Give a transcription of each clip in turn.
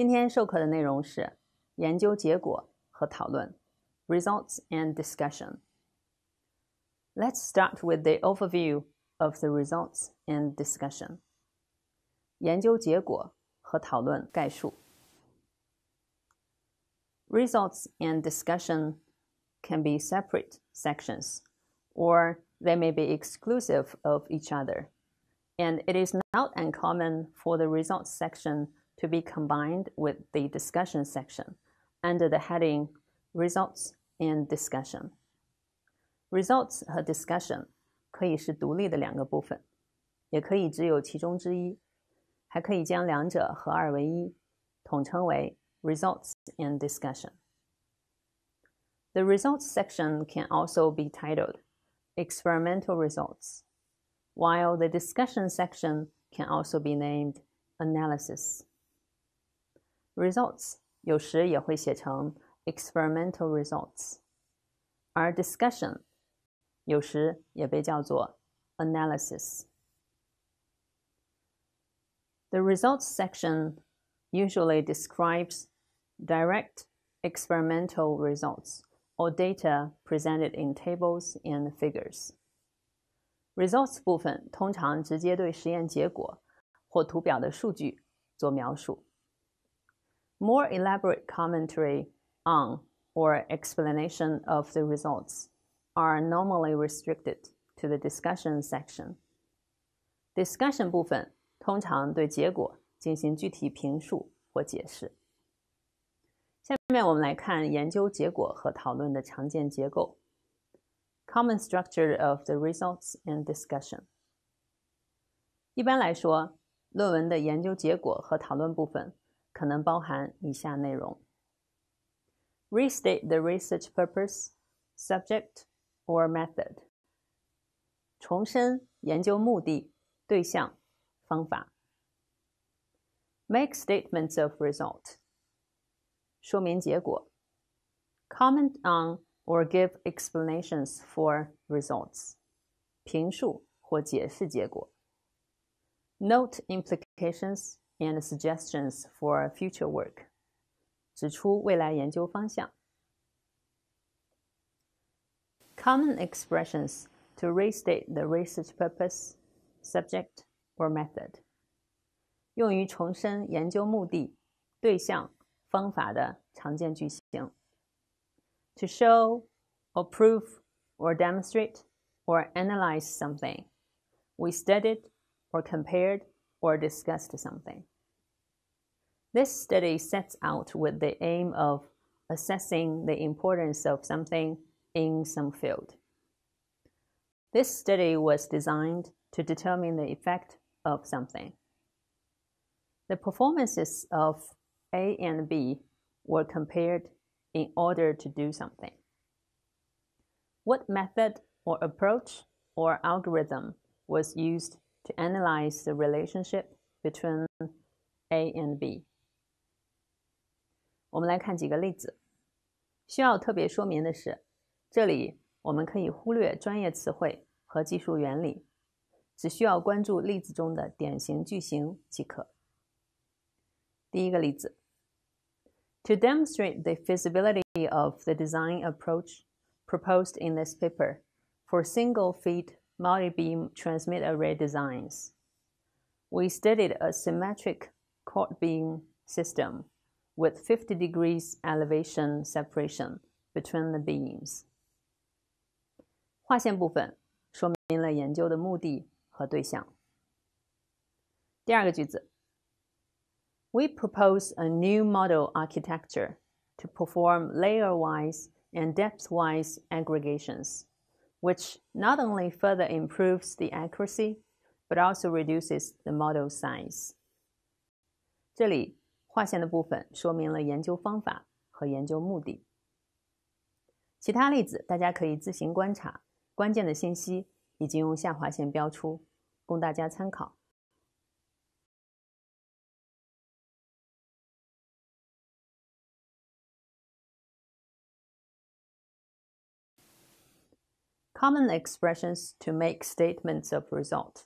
今天授课的内容是研究结果和讨论 Results and Discussion. Let's start with the overview of the results and discussion. 研究结果和讨论概述。Results and discussion can be separate sections, or they may be exclusive of each other, and it is not uncommon for the results section to be combined with the discussion section under the heading Results and Discussion. Results 和 discussion 可以是独立的两个部分，也可以只有其中之一，还可以将两者合二为一，统称为 Results and Discussion. The results section can also be titled Experimental Results, while the discussion section can also be named Analysis. Results 有时也会写成 Experimental Results, 而 Discussion 有时也被叫做 Analysis. The results section usually describes direct experimental results or data presented in tables and figures. Results 部分通常直接对实验结果或图表的数据做描述。More elaborate commentary on or explanation of the results are normally restricted to the discussion section. Discussion 部分通常对结果进行具体评述或解释。下面我们来看研究结果和讨论的常见结构。Common structure of the results and discussion. 一般来说，论文的研究结果和讨论部分可能包含以下内容。Restate the research purpose, subject, or method. 重申研究目的、对象、方法。Make statements of result. 说明结果。Comment on or give explanations for results. 评述或解释结果。Note implications and suggestions for future work. 指出未来研究方向。Common expressions to restate the research purpose, subject, or method. 用于重申研究目的、对象、方法的常见句型。To show, or prove, or demonstrate, or analyze something. We studied, or compared, or discussed something. This study sets out with the aim of assessing the importance of something in some field. This study was designed to determine the effect of something. The performances of A and B were compared in order to do something. What method or approach or algorithm was used to analyze the relationship between A and B? 我们来看几个例子。需要特别说明的是，这里我们可以忽略专业词汇和技术原理，只需要关注例子中的典型句型即可。第一个例子 To demonstrate the feasibility of the design approach proposed in this paper for single-feed multi-beam transmit array designs, we studied a symmetric chord beam system with 50 degrees elevation separation between the beams. 划线部分说明了研究的目的和对象。第二个句子 We propose a new model architecture to perform layer-wise and depth-wise aggregations, which not only further improves the accuracy, but also reduces the model size. 这里划线的部分说明了研究方法和研究目的。其他例子大家可以自行观察，关键的信息已经用下划线标出，供大家参考。Common expressions to make statements of result.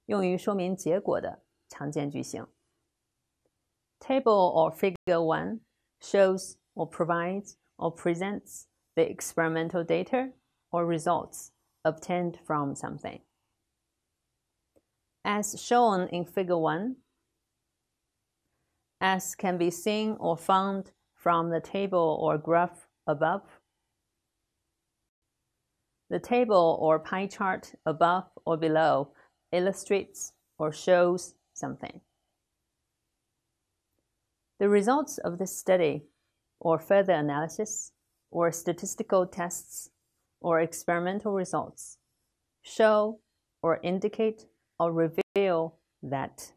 用于说明结果的常见句型。Table or Figure 1 shows or provides or presents the experimental data or results obtained from something. As shown in Figure 1, as can be seen or found from the table or graph above, the table or pie chart above or below illustrates or shows something. The results of this study, or further analysis, or statistical tests, or experimental results, show or indicate or reveal that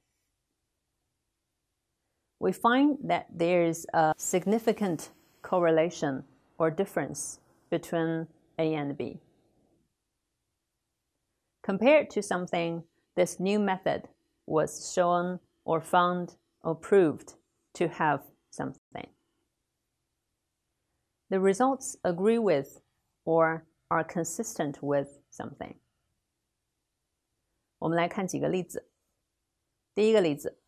we find that there is a significant correlation or difference between A and B. Compared to something, this new method was shown or found or proved to have something. The results agree with or are consistent with something. 我们来看几个例子。第一个例子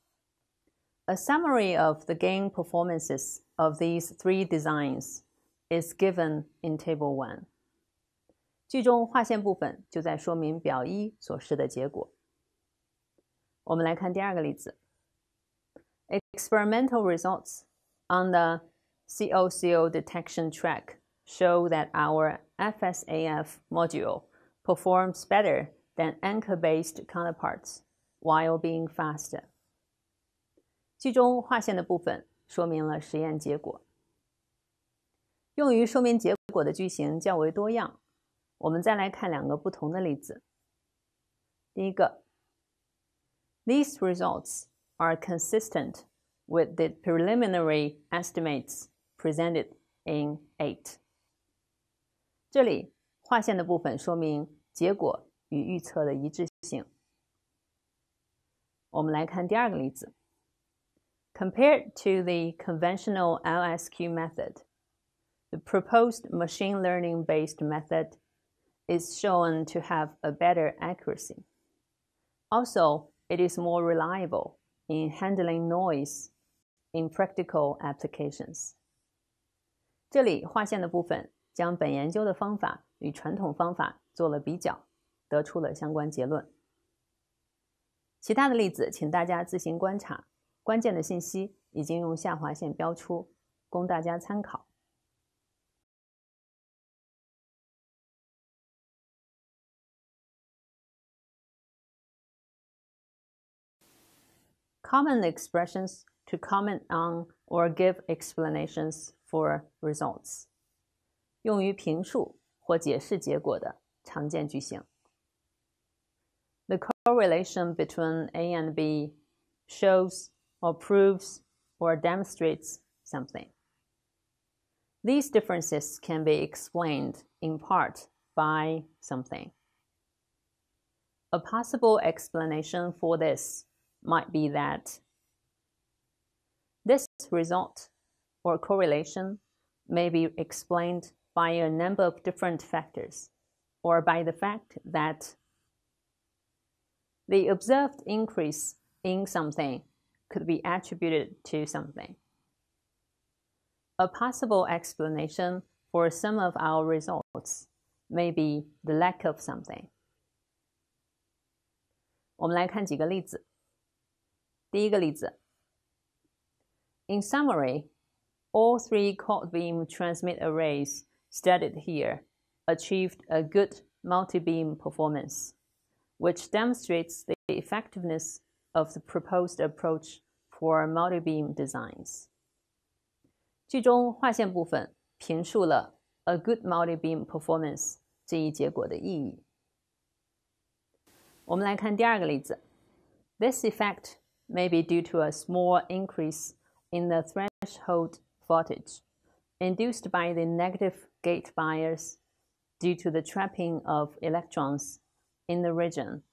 A summary of the game performances of these 3 designs is given in Table 1. 句中划线部分就在说明表1所示的结果。我们来看第二个例子。Experimental results on the COCO detection track show that our FSAF module performs better than anchor-based counterparts while being faster. 句中划线的部分说明了实验结果。用于说明结果的句型较为多样，我们再来看2个不同的例子。第一个 These results are consistent with the preliminary estimates presented in 8. 这里划线的部分说明结果与预测的一致性。我们来看第二个例子。Compared to the conventional LSQ method, the proposed machine learning-based method is shown to have a better accuracy. Also, it is more reliable in handling noise in practical applications. 这里划线的部分将本研究的方法与传统方法做了比较，得出了相关结论。其他的例子请大家自行观察，关键的信息已经用下划线标出，供大家参考。Common expressions to comment on or give explanations for results. 用于评述或解释结果的常见句型。The correlation between A and B shows or proves or demonstrates something. These differences can be explained in part by something. A possible explanation for this might be that this result or correlation may be explained by a number of different factors, or by the fact that the observed increase in something could be attributed to something. A possible explanation for some of our results may be the lack of something. 我们来看几个例子。第一个例子 In summary, all 3 quad beam transmit arrays studied here achieved a good multi-beam performance, which demonstrates the effectiveness of the proposed approach for multi-beam designs. 句中划线部分评述了 a good multi-beam performance 这一结果的意义。我们来看第二个例子。This effect may be due to a small increase in the threshold voltage induced by the negative gate bias due to the trapping of electrons in the region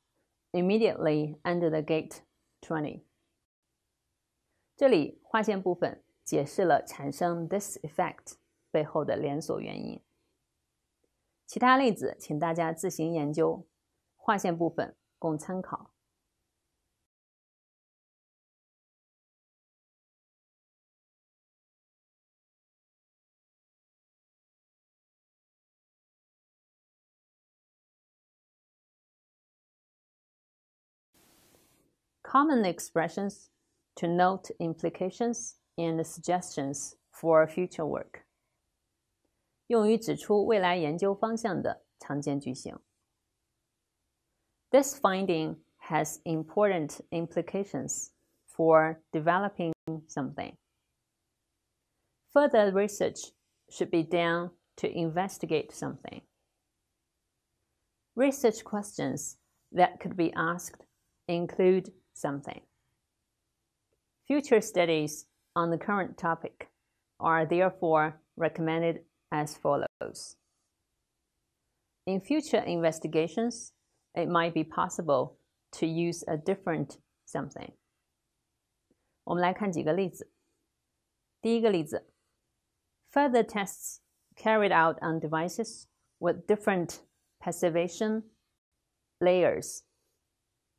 immediately under the gate 20. 这里划线部分解释了产生 this effect 背后的连锁原因。其他例子请大家自行研究，划线部分供参考。Common expressions to note implications and suggestions for future work. 用于指出未来研究方向的常见句型。This finding has important implications for developing something. Further research should be done to investigate something. Research questions that could be asked include something. Future studies on the current topic are therefore recommended as follows. In future investigations, it might be possible to use a different something. 我们来看几个例子。第一个例子 Further tests carried out on devices with different passivation layers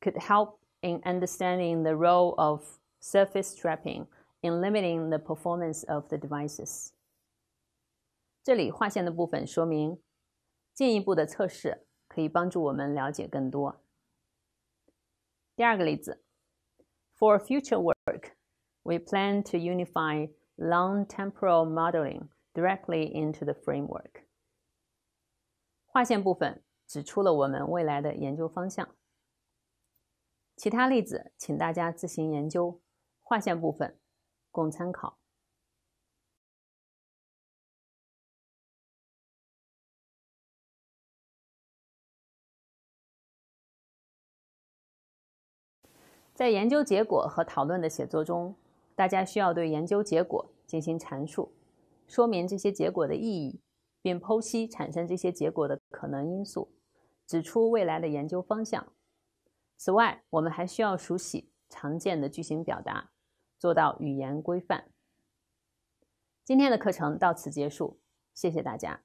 could help in understanding the role of surface trapping in limiting the performance of the devices. 这里划线的部分说明进一步的测试可以帮助我们了解更多。第二个例子 For future work, we plan to unify long temporal modeling directly into the framework. 划线部分指出了我们未来的研究方向。其他例子请大家自行研究，划线部分供参考。在研究结果和讨论的写作中，大家需要对研究结果进行阐述，说明这些结果的意义，并剖析产生这些结果的可能因素，指出未来的研究方向。此外，我们还需要熟悉常见的句型表达，做到语言规范。今天的课程到此结束，谢谢大家。